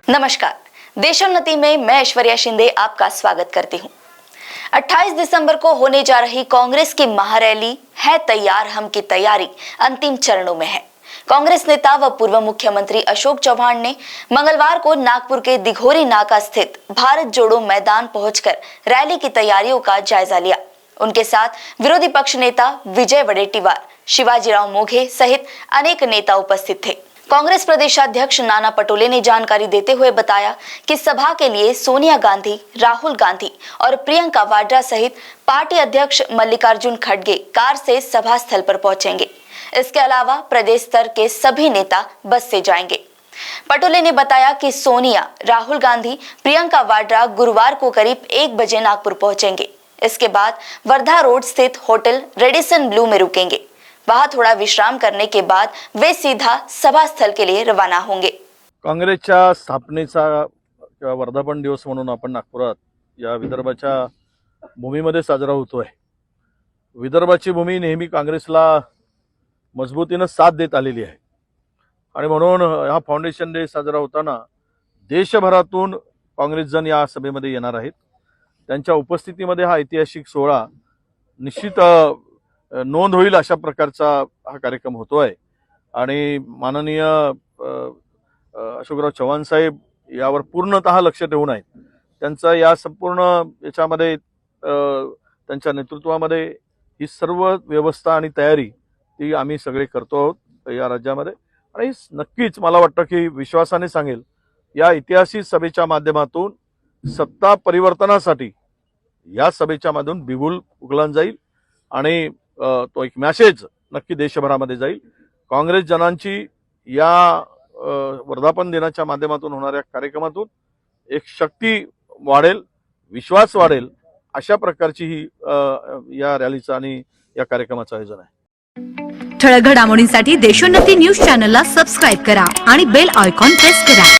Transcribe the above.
नमस्कार, देशोन्नति में मैं ऐश्वर्या शिंदे आपका स्वागत करती हूँ। 28 दिसंबर को होने जा रही कांग्रेस की महारैली है तैयार हम की तैयारी अंतिम चरणों में है। कांग्रेस नेता व पूर्व मुख्यमंत्री अशोक चौहान ने मंगलवार को नागपुर के दिघोरी नाका स्थित भारत जोड़ो मैदान पहुंचकर रैली की तैयारियों का जायजा लिया। उनके साथ विरोधी पक्ष नेता विजय वडेट्टीवार, शिवाजीराव मोघे सहित अनेक नेता उपस्थित थे। कांग्रेस प्रदेशाध्यक्ष नाना पटोले ने जानकारी देते हुए बताया कि सभा के लिए सोनिया गांधी, राहुल गांधी और प्रियंका वाड्रा सहित पार्टी अध्यक्ष मल्लिकार्जुन खड़गे कार से सभा स्थल पर पहुंचेंगे। इसके अलावा प्रदेश स्तर के सभी नेता बस से जाएंगे। पटोले ने बताया कि सोनिया, राहुल गांधी, प्रियंका वाड्रा गुरुवार को करीब 1 बजे नागपुर पहुंचेंगे। इसके बाद वर्धा रोड स्थित होटल रेडिसन ब्लू में रुकेंगे। वहां थोड़ा विश्राम करने के बाद वे सीधा सभा स्थल के लिए रवाना होंगे। काँग्रेसच्या स्थापनेचा किंवा वर्धापन दिवस म्हणून आपण नागपुरात या विदर्भाच्या भूमीमध्ये साजरा होतोय। विदर्भाची भूमी नेहमी काँग्रेसला मजबूतीने साथ देत आलेली आहे आणि म्हणून हा फाउंडेशन डे साजरा होताना देशभरातून काँग्रेसजन या सभेमध्ये येणार आहेत। त्यांच्या उपस्थितीमध्ये हा ऐतिहासिक सोहळा निश्चित नोंद होईल अशा प्रकारचा हा कार्यक्रम होतोय आणि माननीय अशोकराव चव्हाण साहेब यावर पूर्णतः लक्ष ठेवून आहेत। त्यांचा या संपूर्ण याच्यामध्ये त्यांच्या नेतृत्वामध्ये ही सर्व व्यवस्था आणि तयारी ती आम्ही सगळे करतो आहोत या राज्यामध्ये आणि नक्कीच मला वाटतं की विश्वासाने सांगेल या ऐतिहासिक सभेच्या माध्यमातून सत्ता परिवर्तनासाठी या सभेच्या माध्यमातून बिगुल उगलन जाईल आणि तो एक मेसेज नक्की देशभरामध्ये जाईल। काँग्रेस जनांची या वर्धापन दिनाच्या माध्यमातून होणाऱ्या कार्यक्रमातून एक शक्ती वाढेल, विश्वास वाढेल अशा प्रकारची ही या रॅलीचं आणि या कार्यक्रमाचं आयोजन आहे। ठळक घडामोडींसाठी देशोन्नति न्यूज चॅनलला सबस्क्राइब करा आणि बेल आयकॉन प्रेस करा।